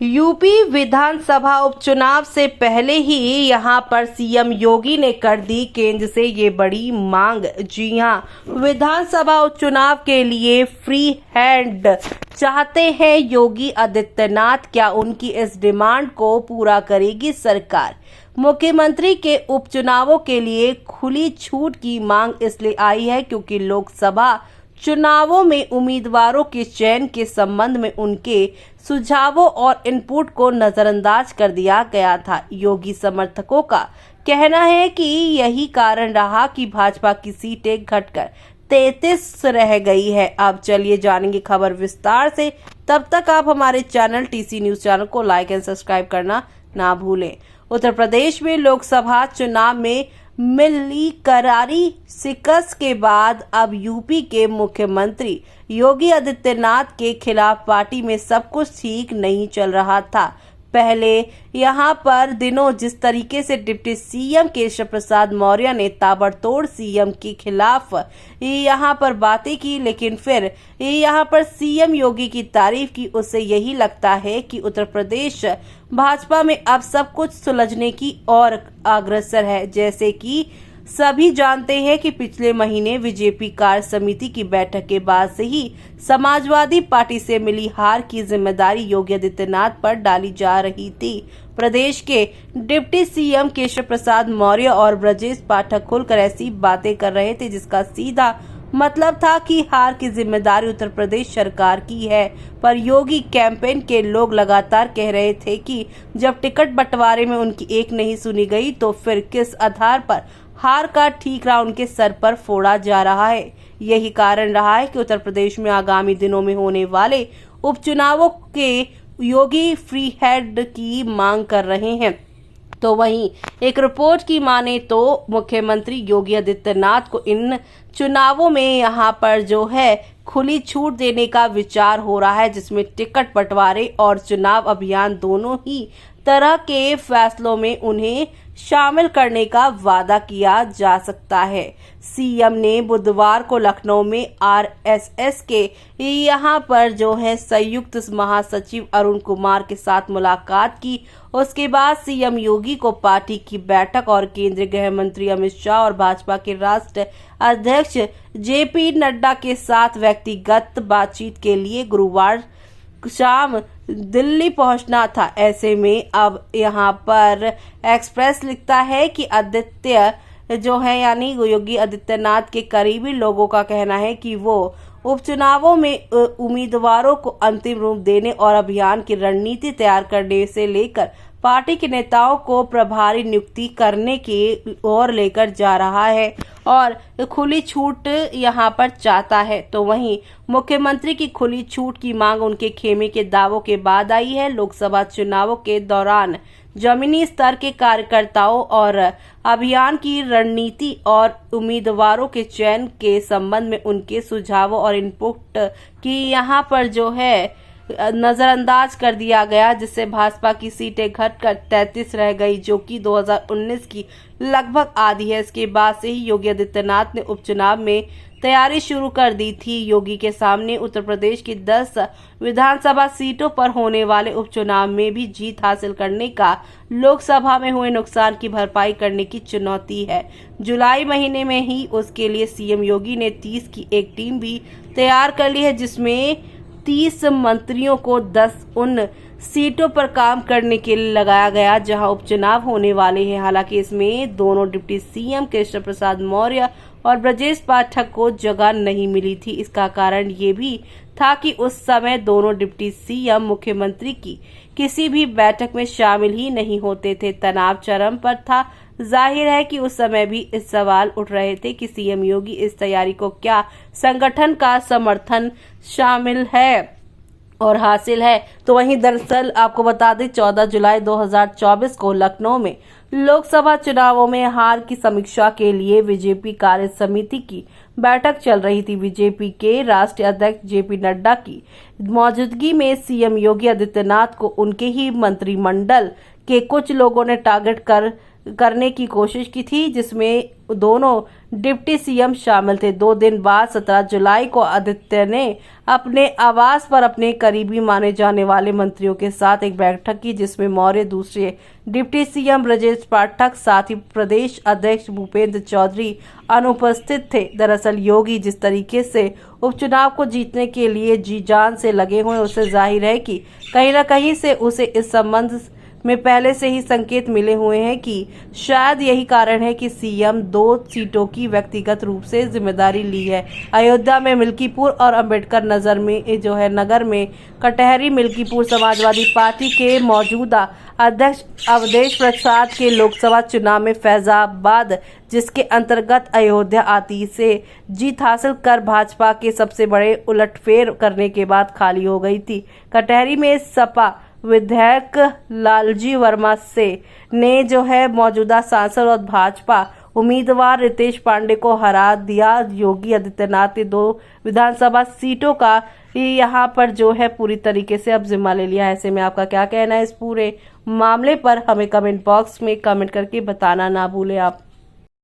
UP विधानसभा उपचुनाव से पहले ही यहां पर सीएम योगी ने कर दी केंद्र से ये बड़ी मांग। जी हां, विधानसभा उपचुनाव के लिए फ्री हैंड चाहते हैं योगी आदित्यनाथ। क्या उनकी इस डिमांड को पूरा करेगी सरकार? मुख्यमंत्री के उपचुनावों के लिए खुली छूट की मांग इसलिए आई है क्योंकि लोकसभा चुनावों में उम्मीदवारों के चयन के संबंध में उनके सुझावों और इनपुट को नजरअंदाज कर दिया गया था। योगी समर्थकों का कहना है कि यही कारण रहा कि भाजपा की सीटें घटकर 33 रह गई है। अब चलिए जानेंगे खबर विस्तार से। तब तक आप हमारे चैनल टीसी न्यूज चैनल को लाइक एंड सब्सक्राइब करना ना भूलें। उत्तर प्रदेश में लोकसभा चुनाव में मिली करारी शिकस्त के बाद अब यूपी के मुख्यमंत्री योगी आदित्यनाथ के खिलाफ पार्टी में सब कुछ ठीक नहीं चल रहा था। पहले यहां पर दिनों जिस तरीके से डिप्टी सीएम केशव प्रसाद मौर्य ने ताबड़तोड़ सीएम के खिलाफ यहां पर बातें की, लेकिन फिर यहां पर सीएम योगी की तारीफ की, उससे यही लगता है कि उत्तर प्रदेश भाजपा में अब सब कुछ सुलझने की ओर अग्रसर है। जैसे कि सभी जानते हैं कि पिछले महीने बीजेपी कार्य समिति की बैठक के बाद से ही समाजवादी पार्टी से मिली हार की जिम्मेदारी योगी आदित्यनाथ पर डाली जा रही थी। प्रदेश के डिप्टी सीएम केशव प्रसाद मौर्य और ब्रजेश पाठक खुलकर ऐसी बातें कर रहे थे जिसका सीधा मतलब था कि हार की जिम्मेदारी उत्तर प्रदेश सरकार की है। पर योगी कैंपेन के लोग लगातार कह रहे थे कि जब टिकट बंटवारे में उनकी एक नहीं सुनी गई तो फिर किस आधार पर हार का ठीकरा उनके सर पर फोड़ा जा रहा है। यही कारण रहा है कि उत्तर प्रदेश में आगामी दिनों में होने वाले उपचुनावों के योगी फ्री हैंड की मांग कर रहे हैं। तो वहीं एक रिपोर्ट की माने तो मुख्यमंत्री योगी आदित्यनाथ को इन चुनावों में यहां पर जो है खुली छूट देने का विचार हो रहा है, जिसमें टिकट बंटवारे और चुनाव अभियान दोनों ही तरह के फैसलों में उन्हें शामिल करने का वादा किया जा सकता है। सीएम ने बुधवार को लखनऊ में आरएसएस के यहां पर जो है संयुक्त महासचिव अरुण कुमार के साथ मुलाकात की। उसके बाद सीएम योगी को पार्टी की बैठक और केंद्रीय गृह मंत्री अमित शाह और भाजपा के राष्ट्रीय अध्यक्ष जेपी नड्डा के साथ व्यक्तिगत बातचीत के लिए गुरुवार शाम दिल्ली पहुंचना था। ऐसे में अब यहां पर एक्सप्रेस लिखता है कि आदित्य जो है यानी योगी आदित्यनाथ के करीबी लोगों का कहना है कि वो उपचुनावों में उम्मीदवारों को अंतिम रूप देने और अभियान की रणनीति तैयार करने से लेकर पार्टी के नेताओं को प्रभारी नियुक्ति करने की ओर लेकर जा रहा है और खुली छूट यहां पर चाहता है। तो वहीं मुख्यमंत्री की खुली छूट की मांग उनके खेमे के दावों के बाद आई है। लोकसभा चुनावों के दौरान जमीनी स्तर के कार्यकर्ताओं और अभियान की रणनीति और उम्मीदवारों के चयन के संबंध में उनके सुझावों और इनपुट की यहां पर जो है नजरअंदाज कर दिया गया, जिससे भाजपा की सीटें घटकर 33 रह गई, जो कि 2019 की लगभग आधी है। इसके बाद से ही योगी आदित्यनाथ ने उपचुनाव में तैयारी शुरू कर दी थी। योगी के सामने उत्तर प्रदेश की 10 विधानसभा सीटों पर होने वाले उपचुनाव में भी जीत हासिल करने का लोकसभा में हुए नुकसान की भरपाई करने की चुनौती है। जुलाई महीने में ही उसके लिए सीएम योगी ने 30 की एक टीम भी तैयार कर ली है, जिसमें 30 मंत्रियों को 10 उन सीटों पर काम करने के लिए लगाया गया जहां उपचुनाव होने वाले हैं। हालांकि इसमें दोनों डिप्टी सीएम केशव प्रसाद मौर्य और ब्रजेश पाठक को जगह नहीं मिली थी। इसका कारण ये भी था कि उस समय दोनों डिप्टी सीएम मुख्यमंत्री की किसी भी बैठक में शामिल ही नहीं होते थे। तनाव चरम पर था। जाहिर है कि उस समय भी इस सवाल उठ रहे थे कि सीएम योगी इस तैयारी को क्या संगठन का समर्थन शामिल है और हासिल है। तो वहीं दरअसल आपको बता दें 14 जुलाई 2024 को लखनऊ में लोकसभा चुनावों में हार की समीक्षा के लिए बीजेपी कार्य समिति की बैठक चल रही थी। बीजेपी के राष्ट्रीय अध्यक्ष जेपी नड्डा की मौजूदगी में सीएम योगी आदित्यनाथ को उनके ही मंत्रिमंडल के कुछ लोगों ने टारगेट कर करने की कोशिश की थी, जिसमें दोनों डिप्टी सीएम शामिल थे। 2 दिन बाद 17 जुलाई को आदित्य ने अपने आवास पर अपने करीबी माने जाने वाले मंत्रियों के साथ एक बैठक की, जिसमें मौर्य, दूसरे डिप्टी सीएम ब्रजेश पाठक, साथ ही प्रदेश अध्यक्ष भूपेंद्र चौधरी अनुपस्थित थे। दरअसल योगी जिस तरीके से उपचुनाव को जीतने के लिए जी जान से लगे हुए, उससे जाहिर है कि कहीं न कहीं से उसे इस संबंध में पहले से ही संकेत मिले हुए हैं कि शायद यही कारण है कि सीएम 2 सीटों की व्यक्तिगत रूप से जिम्मेदारी ली है। अयोध्या में मिल्कीपुर और अंबेडकर नगर में कटहरी मिल्कीपुर समाजवादी पार्टी के मौजूदा अध्यक्ष अवधेश प्रसाद के लोकसभा चुनाव में फैजाबाद, जिसके अंतर्गत अयोध्या आती, से जीत हासिल कर भाजपा के सबसे बड़े उलटफेर करने के बाद खाली हो गई थी। कटहरी में सपा विधायक लालजी वर्मा ने मौजूदा सांसद और भाजपा उम्मीदवार रितेश पांडे को हरा दिया। योगी आदित्यनाथ ने 2 विधानसभा सीटों का यहाँ पर पूरी तरीके से अब जिम्मा ले लिया है। ऐसे में आपका क्या कहना है इस पूरे मामले पर? हमें कमेंट बॉक्स में कमेंट करके बताना ना भूलें आप।